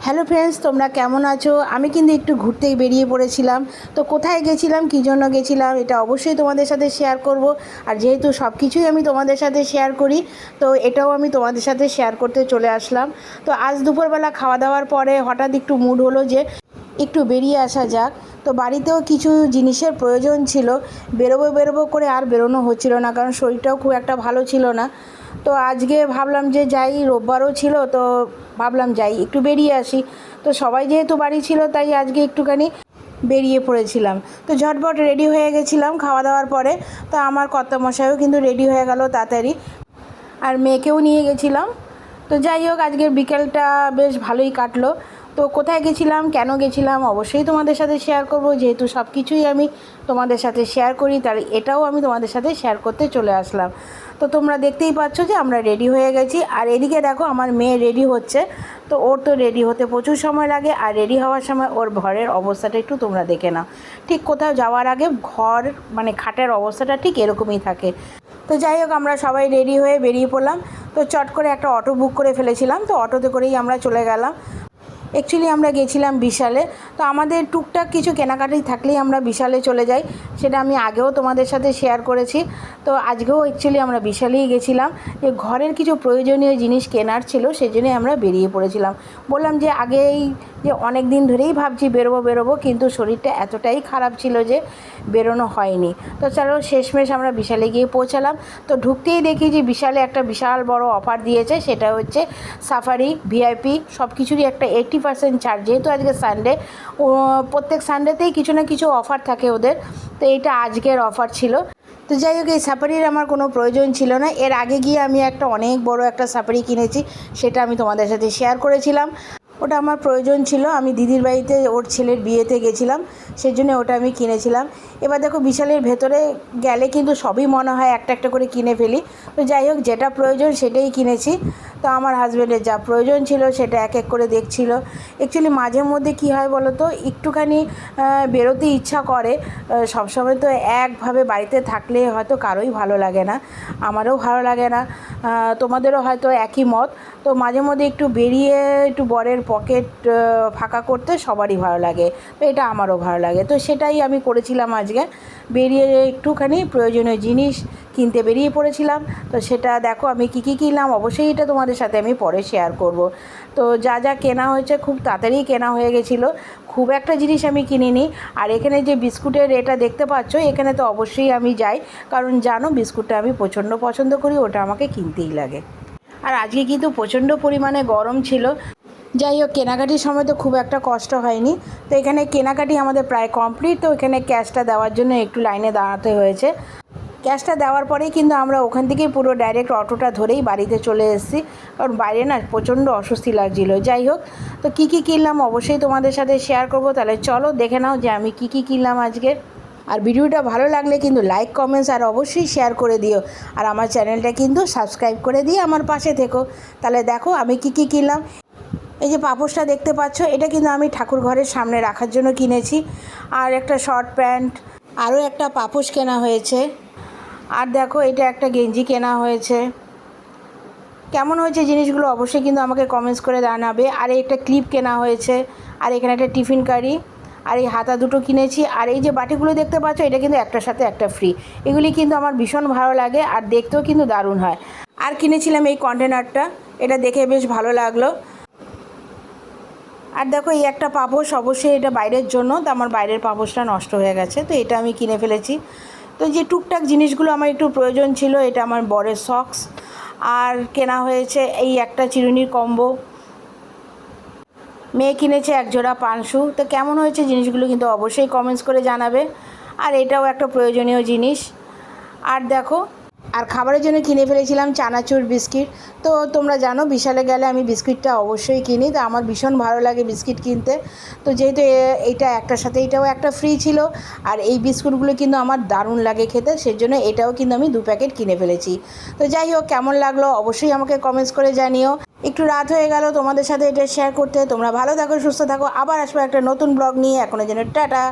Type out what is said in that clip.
Hello friends, তোমরা কেমন আছো? আমি কিন্তু একটু ঘুরতে বেরিয়ে পড়েছিলাম। তো কোথায় গেছিলাম, কী জন্য গেছিলাম, এটা অবশ্যই তোমাদের সাথে শেয়ার করব। আর যেহেতু সব কিছুই আমি তোমাদের সাথে শেয়ার করি, তো এটাও আমি তোমাদের সাথে শেয়ার করতে চলে আসলাম। তো আজ দুপুরবেলা খাওয়া দাওয়ার পরে হঠাৎ একটু মুড হলো যে একটু বেরিয়ে আসা যাক। তো বাড়িতেও কিছু জিনিসের প্রয়োজন ছিল, বেরোবো করে আর বেরোনো হচ্ছিল না, কারণ শরীরটাও খুব একটা ভালো ছিল না। তো আজকে ভাবলাম যে যাই, রোববারও ছিল, তো ভাবলাম যাই একটু বেরিয়ে আসি। তো সবাই যেহেতু বাড়ি ছিল, তাই আজকে একটুখানি বেরিয়ে পড়েছিলাম। তো ঝটপট রেডি হয়ে গেছিলাম খাওয়া দাওয়ার পরে। তো আমার কর্তামশাইও কিন্তু রেডি হয়ে গেল তাড়াতাড়ি, আর মেয়েকেও নিয়ে গেছিলাম। তো যাই হোক, আজকের বিকেলটা বেশ ভালোই কাটলো। তো কোথায় গেছিলাম, কেন গেছিলাম, অবশ্যই তোমাদের সাথে শেয়ার করব। যেহেতু সব কিছুই আমি তোমাদের সাথে শেয়ার করি, তাহলে এটাও আমি তোমাদের সাথে শেয়ার করতে চলে আসলাম। তো তোমরা দেখতেই পাচ্ছ যে আমরা রেডি হয়ে গেছি, আর এদিকে দেখো আমার মেয়ে রেডি হচ্ছে। তো ওর তো রেডি হতে প্রচুর সময় লাগে, আর রেডি হওয়ার সময় ওর ঘরের অবস্থাটা একটু তোমরা দেখে নাও। ঠিক কোথাও যাওয়ার আগে ঘর মানে খাটের অবস্থাটা ঠিক এরকমই থাকে। তো যাই হোক, আমরা সবাই রেডি হয়ে বেরিয়ে পড়লাম। তো চট করে একটা অটো বুক করে ফেলেছিলাম, তো অটোতে করেই আমরা চলে গেলাম। অ্যাকচুয়ালি আমরা গেছিলাম বিশালে। তো আমাদের টুকটাক কিছু কেনাকাটি থাকলেই আমরা বিশালে চলে যাই, সেটা আমি আগেও তোমাদের সাথে শেয়ার করেছি। তো আজকেও অ্যাকচুয়ালি আমরা বিশালেই গেছিলাম, যে ঘরের কিছু প্রয়োজনীয় জিনিস কেনার ছিল, সেই জন্যই আমরা বেরিয়ে পড়েছিলাম। বললাম যে আগেই যে অনেক দিন ধরেই ভাবছি বেরোবো, কিন্তু শরীরটা এতটাই খারাপ ছিল যে বেরোনো হয়নি। তো চলো, শেষমেশ আমরা বিশালে গিয়ে পৌঁছালাম। তো ঢুকতেই দেখি যে বিশালে একটা বিশাল বড় অফার দিয়েছে, সেটা হচ্ছে সাফারি ভিআইপি সব কিছুরই একটা 80% ছাড়। যেহেতু আজকে সানডে, প্রত্যেক সানডেতেই কিছু না কিছু অফার থাকে ওদের। তো এইটা আজকের অফার ছিল। তো যাই হোক, এই সাফারির আমার কোনো প্রয়োজন ছিল না। এর আগে গিয়ে আমি একটা অনেক বড় একটা সাফারি কিনেছি, সেটা আমি তোমাদের সাথে শেয়ার করেছিলাম। ওটা আমার প্রয়োজন ছিল, আমি দিদির বাড়িতে ওর ছেলের বিয়েতে গেছিলাম, সেই জন্য ওটা আমি কিনেছিলাম। এবার দেখো, বিশালের ভেতরে গেলে কিন্তু সবই মনে হয় একটা একটা করে কিনে ফেলি। তো যাই হোক, যেটা প্রয়োজন সেটাই কিনেছি। তো আমার হাজব্যান্ডের যা প্রয়োজন ছিল সেটা এক এক করে দেখছিল। অ্যাকচুয়ালি মাঝে মধ্যে কী হয় বলো তো, একটুখানি বেরোতে ইচ্ছা করে। সবসময় তো একভাবে বাড়িতে থাকলে হয়তো কারোই ভালো লাগে না, আমারও ভালো লাগে না, তোমাদেরও হয়তো একই মত। তো মাঝে মধ্যে একটু বেরিয়ে একটু বরের পকেট ফাঁকা করতে সবারই ভালো লাগে, তো এটা আমারও ভালো লাগে। তো সেটাই আমি করেছিলাম আজকে, বেরিয়ে একটুখানি প্রয়োজনীয় জিনিস কিনতে বেরিয়ে পড়েছিলাম। তো সেটা দেখো আমি কী কী কিনলাম, অবশ্যই এটা তোমাদের সাথে আমি পরে শেয়ার করব। তো যা যা কেনা হয়েছে খুব তাড়াতাড়ি কেনা হয়ে গেছিলো, খুব একটা জিনিস আমি কিনিনি। আর এখানে যে বিস্কুটের এটা দেখতে পাচ্ছ, এখানে তো অবশ্যই আমি যাই, কারণ জানো বিস্কুটটা আমি প্রচণ্ড পছন্দ করি, ওটা আমাকে কিনতেই লাগে। আর আজকে কিন্তু প্রচণ্ড পরিমাণে গরম ছিল। যাই হোক, কেনাকাটির সময় তো খুব একটা কষ্ট হয়নি। তো এখানে কেনাকাটি আমাদের প্রায় কমপ্লিট। তো এখানে ক্যাশটা দেওয়ার জন্য একটু লাইনে দাঁড়াতে হয়েছে। ক্যাশটা দেওয়ার পরেই কিন্তু আমরা ওখান থেকেই পুরো ডাইরেক্ট অটোটা ধরেই বাড়িতে চলে এসেছি, কারণ বাইরে না প্রচণ্ড অস্বস্তি লাগছিল। যাই হোক, তো কী কী কিনলাম অবশ্যই তোমাদের সাথে শেয়ার করব। তাহলে চলো দেখে নাও যে আমি কী কী কিনলাম আজকে। আর ভিডিওটা ভালো লাগলে কিন্তু লাইক, কমেন্টস আর অবশ্যই শেয়ার করে দিও। আর আমার চ্যানেলটা কিন্তু সাবস্ক্রাইব করে দিয়ে আমার পাশে থেকো। তাহলে দেখো আমি কী কী কিনলাম। এই যে পাপোশটা দেখতে পাচ্ছ, এটা কিন্তু আমি ঠাকুর ঘরের সামনে রাখার জন্য কিনেছি। আর একটা শর্ট প্যান্ট, আরও একটা পাপোশ কেনা হয়েছে। আর দেখো, এটা একটা গেঞ্জি কেনা হয়েছে। কেমন হয়েছে জিনিসগুলো অবশ্যই কিন্তু আমাকে কমেন্টস করে জানাবে। আর একটা ক্লিপ কেনা হয়েছে, আর এখানে একটা টিফিন কারি, আর এই হাতা দুটো কিনেছি। আর এই যে বাটিগুলো দেখতে পাচ্ছ, এটা কিন্তু একটার সাথে একটা ফ্রি। এগুলি কিন্তু আমার ভীষণ ভালো লাগে, আর দেখতেও কিন্তু দারুণ হয়। আর কিনেছিলাম এই কন্টেনারটা, এটা দেখে বেশ ভালো লাগলো। আর দেখো, এই একটা পাপোশ, অবশ্যই এটা বাইরের জন্য, তো আমার বাইরের পাপোশটা নষ্ট হয়ে গেছে, তো এটা আমি কিনে ফেলেছি। তো যে টুকটাক জিনিসগুলো আমার একটু প্রয়োজন ছিল, এটা আমার বরের সক্স। আর কেনা হয়েছে এই একটা চিরুনির কম্বো। মেয়ে কিনেছে এক জোড়া পানশু। তো কেমন হয়েছে জিনিসগুলো কিন্তু অবশ্যই কমেন্টস করে জানাবে। আর এটাও একটা প্রয়োজনীয় জিনিস। আর দেখো, আর খাবারের জন্য কিনে ফেলেছিলাম চানাচুর বিস্কিট। তো তোমরা জানো বিশালে গেলে আমি বিস্কিটটা অবশ্যই কিনি, তো আমার ভীষণ ভালো লাগে বিস্কিট কিনতে। তো যেহেতু এইটা একটার সাথে এটাও একটা ফ্রি ছিল, আর এই বিস্কুটগুলো কিন্তু আমার দারুণ লাগে খেতে, সেজন্য এটাও কিন্তু আমি 2 প্যাকেট কিনে ফেলেছি। তো যাই হোক, কেমন লাগলো অবশ্যই আমাকে কমেন্টস করে জানিও। একটু রাত হয়ে গেল তোমাদের সাথে এটা শেয়ার করতে। তোমরা ভালো থাকো, সুস্থ থাকো, আবার আসবো একটা নতুন ব্লগ নিয়ে। এখনো যেন টাটা।